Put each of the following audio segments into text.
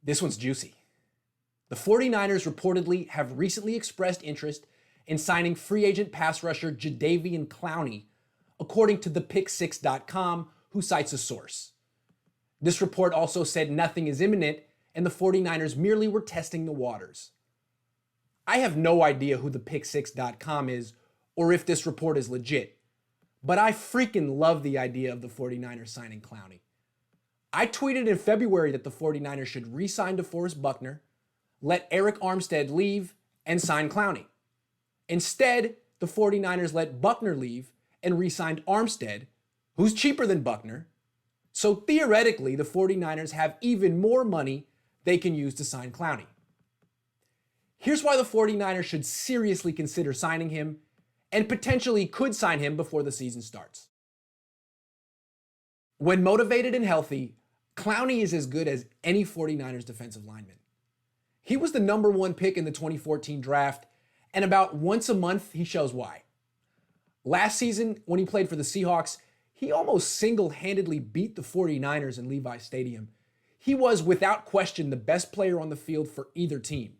This one's juicy. The 49ers reportedly have recently expressed interest in signing free agent pass rusher Jadeveon Clowney, according to thepick6.com, who cites a source. This report also said nothing is imminent and the 49ers merely were testing the waters. I have no idea who thepick6.com is or if this report is legit, but I freaking love the idea of the 49ers signing Clowney. I tweeted in February that the 49ers should re-sign DeForest Buckner, let Arik Armstead leave, and sign Clowney. Instead, the 49ers let Buckner leave and re-signed Armstead, who's cheaper than Buckner. So theoretically, the 49ers have even more money they can use to sign Clowney. Here's why the 49ers should seriously consider signing him and potentially could sign him before the season starts. When motivated and healthy, Clowney is as good as any 49ers defensive lineman. He was the number 1 pick in the 2014 draft, and about once a month he shows why. Last season, when he played for the Seahawks, he almost single-handedly beat the 49ers in Levi's Stadium. He was, without question, the best player on the field for either team.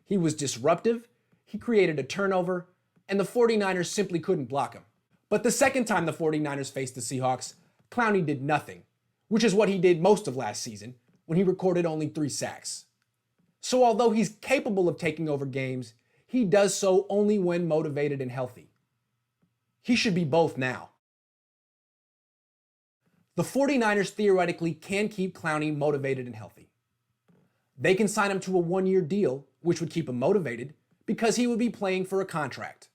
He was disruptive, he created a turnover, and the 49ers simply couldn't block him. But the second time the 49ers faced the Seahawks, Clowney did nothing, which is what he did most of last season, when he recorded only 3 sacks. So although he's capable of taking over games, he does so only when motivated and healthy. He should be both now. The 49ers theoretically can keep Clowney motivated and healthy. They can sign him to a 1-year deal, which would keep him motivated, because he would be playing for a contract.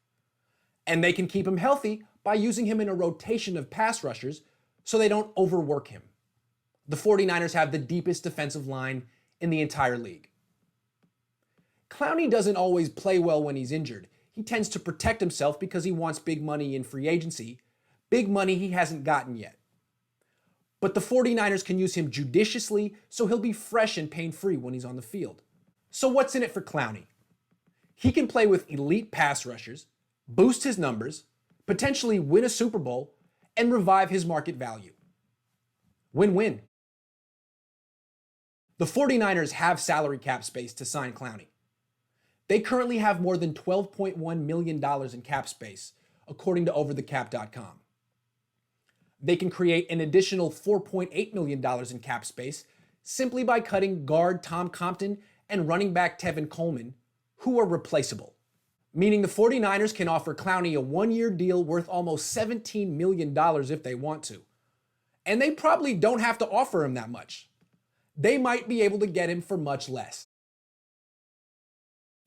And they can keep him healthy by using him in a rotation of pass rushers so they don't overwork him. The 49ers have the deepest defensive line in the entire league. Clowney doesn't always play well when he's injured. He tends to protect himself because he wants big money in free agency, big money he hasn't gotten yet. But the 49ers can use him judiciously so he'll be fresh and pain-free when he's on the field. So what's in it for Clowney? He can play with elite pass rushers, boost his numbers, potentially win a Super Bowl, and revive his market value. Win-win. The 49ers have salary cap space to sign Clowney. They currently have more than $12.1 million in cap space, according to overthecap.com. They can create an additional $4.8 million in cap space simply by cutting guard Tom Compton and running back Tevin Coleman, who are replaceable. Meaning the 49ers can offer Clowney a 1-year deal worth almost $17 million if they want to. And they probably don't have to offer him that much. They might be able to get him for much less.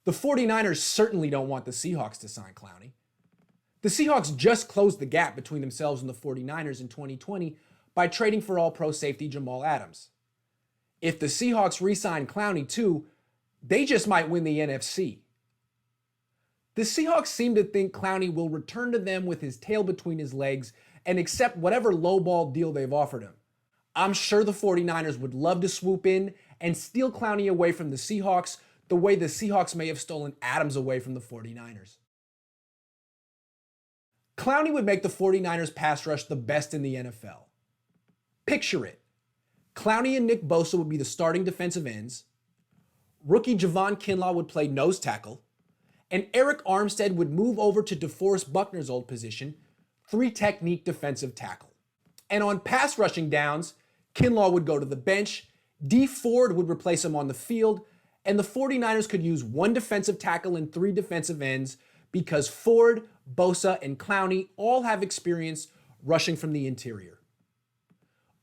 The 49ers certainly don't want the Seahawks to sign Clowney. The Seahawks just closed the gap between themselves and the 49ers in 2020 by trading for All-Pro safety Jamal Adams. If the Seahawks re-sign Clowney too, they just might win the NFC. The Seahawks seem to think Clowney will return to them with his tail between his legs and accept whatever lowball deal they've offered him. I'm sure the 49ers would love to swoop in and steal Clowney away from the Seahawks the way the Seahawks may have stolen Adams away from the 49ers. Clowney would make the 49ers pass rush the best in the NFL. Picture it. Clowney and Nick Bosa would be the starting defensive ends. Rookie Javon Kinlaw would play nose tackle. And Arik Armstead would move over to DeForest Buckner's old position, 3-technique defensive tackle. And on pass rushing downs, Kinlaw would go to the bench, D Ford would replace him on the field, and the 49ers could use 1 defensive tackle and 3 defensive ends because Ford, Bosa, and Clowney all have experience rushing from the interior.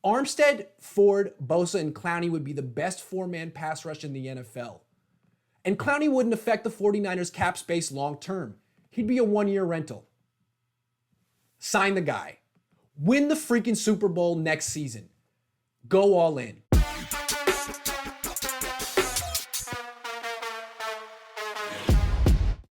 Armstead, Ford, Bosa, and Clowney would be the best 4-man pass rush in the NFL. And Clowney wouldn't affect the 49ers cap space long term. He'd be a 1-year rental. Sign the guy. Win the freaking Super Bowl next season. Go all in.